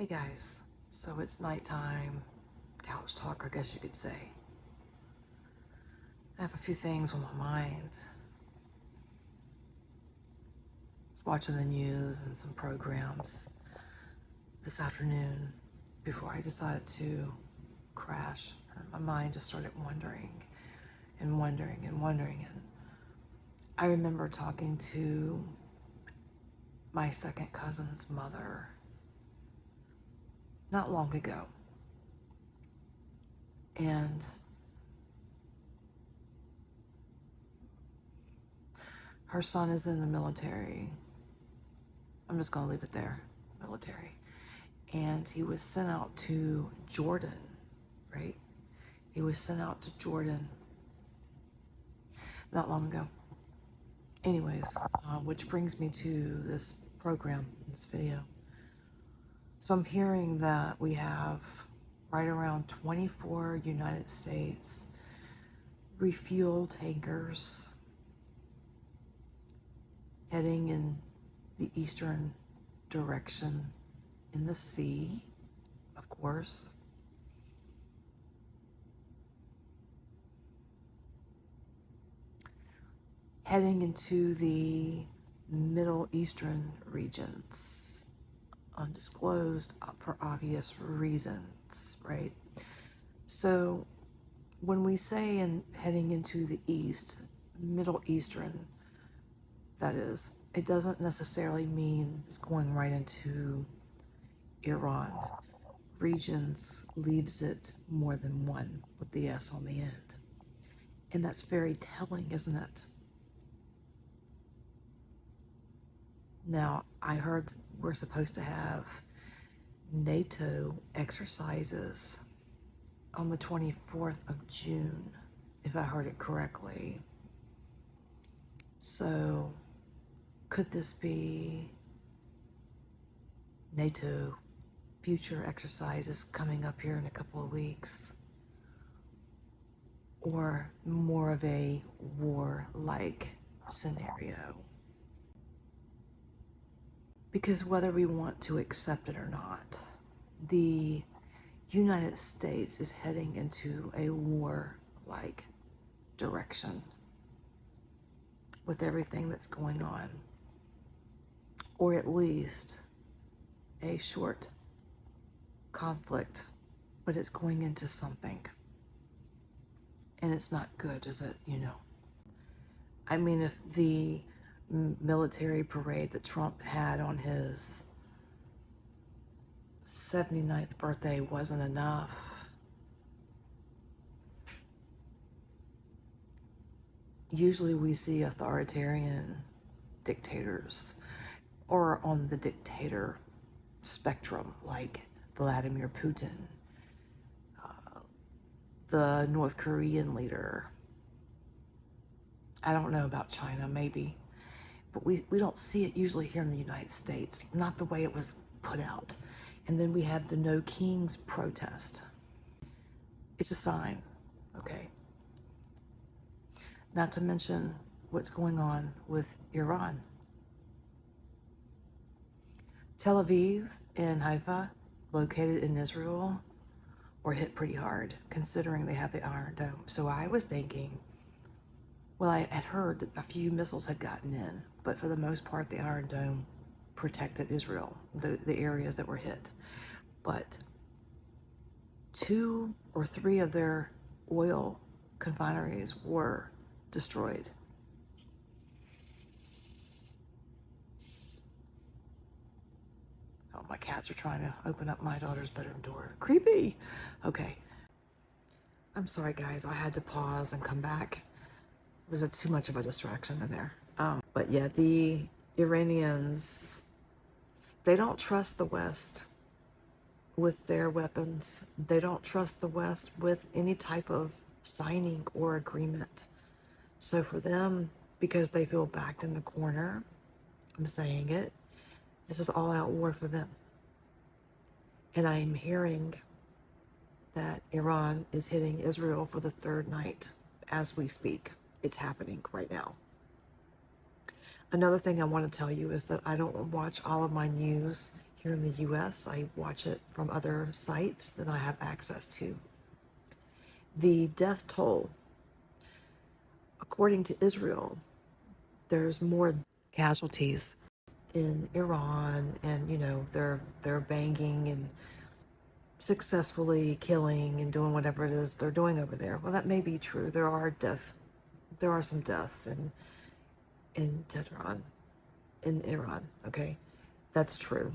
Hey guys, so it's nighttime, couch talk, I guess you could say. I have a few things on my mind. I was watching the news and some programs this afternoon before I decided to crash. And my mind just started wondering and wondering and wondering. And I remember talking to my second cousin's mother not long ago. And her son is in the military. I'm just going to leave it there, military. And he was sent out to Jordan, right? He was sent out to Jordan not long ago. Anyways, which brings me to this program, this video. So I'm hearing that we have right around 24 United States refuel tankers heading in the eastern direction in the sea, of course. Heading into the Middle Eastern regions, undisclosed for obvious reasons, right? So when we say heading into the East, Middle Eastern, that is, it doesn't necessarily mean it's going right into Iran. Regions leaves it more than one with the S on the end. And that's very telling, isn't it? Now, I heard we're supposed to have NATO exercises on the 24th of June, if I heard it correctly. So, could this be NATO future exercises coming up here in a couple of weeks? Or more of a war-like scenario? Because whether we want to accept it or not, the United States is heading into a war-like direction with everything that's going on, or at least a short conflict, but it's going into something. And it's not good, is it? I mean, if the military parade that Trump had on his 79th birthday wasn't enough, usually we see authoritarian dictators or on the dictator spectrum, like Vladimir Putin, the North Korean leader. I don't know about China, maybe. But we don't see it usually here in the United States, not the way it was put out. And then we had the No Kings protest. It's a sign, okay? Not to mention what's going on with Iran. Tel Aviv and Haifa, located in Israel, were hit pretty hard, considering they have the Iron Dome. So I was thinking, well, I had heard that a few missiles had gotten in, but for the most part, the Iron Dome protected Israel, the areas that were hit. But 2 or 3 of their oil refineries were destroyed. Oh, my cats are trying to open up my daughter's bedroom door. Creepy. Okay. I'm sorry, guys. I had to pause and come back. Was it too much of a distraction in there? But yeah, the Iranians, they don't trust the West with their weapons. They don't trust the West with any type of signing or agreement. So for them, because they feel backed in the corner, I'm saying it, this is all out war for them. And I'm hearing that Iran is hitting Israel for the 3rd night as we speak. It's happening right now. Another thing I want to tell you is that I don't watch all of my news Here in the US, I watch it from other sites that I have access to. The death toll, according to Israel, there's more casualties in Iran, and they're banging and successfully killing and doing whatever it is they're doing over there. Well, that may be true. There are some deaths in Tehran, in Iran, okay? That's true.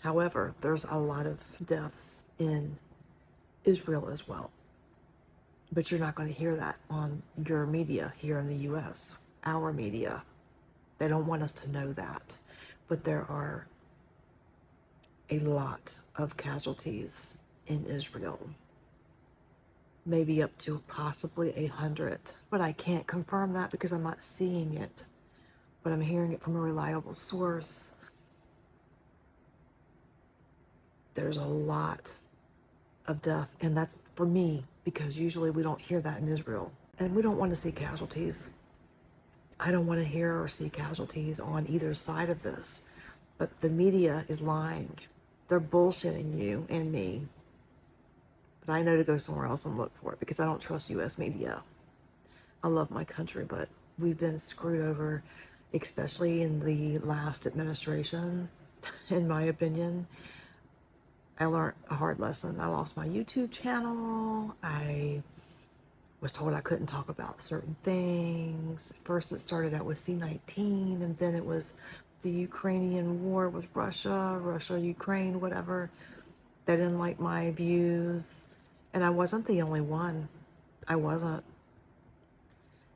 However, there's a lot of deaths in Israel as well. But you're not going to hear that on your media here in the US, our media. They don't want us to know that. But there are a lot of casualties in Israel. Maybe up to possibly 100. But I can't confirm that because I'm not seeing it. But I'm hearing it from a reliable source. There's a lot of death, and that's for me because usually we don't hear that in Israel, and we don't want to see casualties. I don't want to hear or see casualties on either side of this, but the media is lying. They're bullshitting you and me, but I know to go somewhere else and look for it because I don't trust US media. I love my country, but we've been screwed over, especially in the last administration, in my opinion. I learned a hard lesson. I lost my YouTube channel. I was told I couldn't talk about certain things. First it started out with C-19, and then it was the Ukrainian war with Russia, Ukraine, whatever. They didn't like my views. And I wasn't the only one. I wasn't.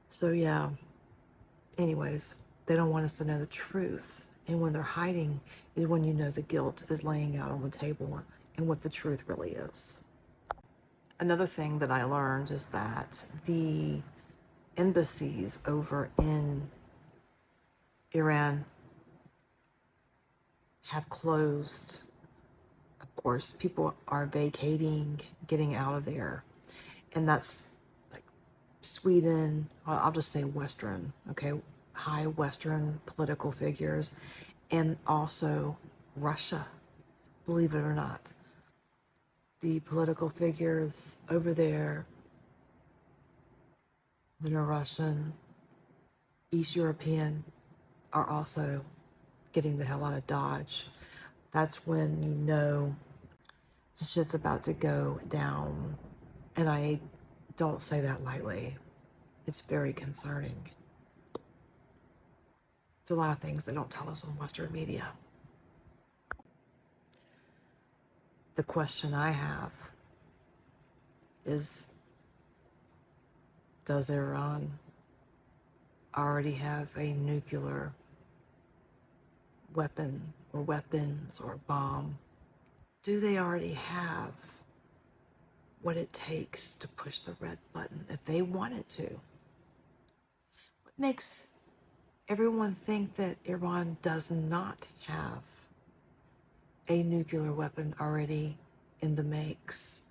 So yeah, anyways, they don't want us to know the truth. And when they're hiding is when you know the guilt is laying out on the table and what the truth really is. Another thing that I learned is that the embassies over in Iran have closed. Of course, people are vacating, getting out of there. And that's like Sweden, I'll just say Western, okay? High Western political figures, and also Russia, believe it or not. The political figures over there that are Russian, East European, are also getting the hell out of Dodge. That's when you know the shit's about to go down. And I don't say that lightly. It's very concerning. It's a lot of things they don't tell us on Western media. The question I have is, does Iran already have a nuclear weapon or weapons or bomb? Do they already have what it takes to push the red button if they wanted to? What makes everyone think that Iran does not have a nuclear weapon already in the makes?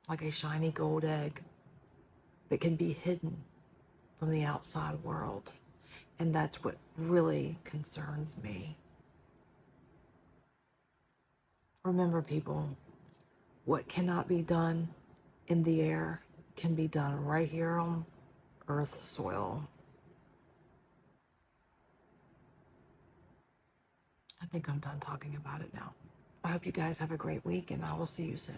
Like a shiny gold egg that can be hidden from the outside world. And that's what really concerns me. Remember, people, what cannot be done in the air can be done right here on Earth soil. I think I'm done talking about it now. I hope you guys have a great week, and I will see you soon.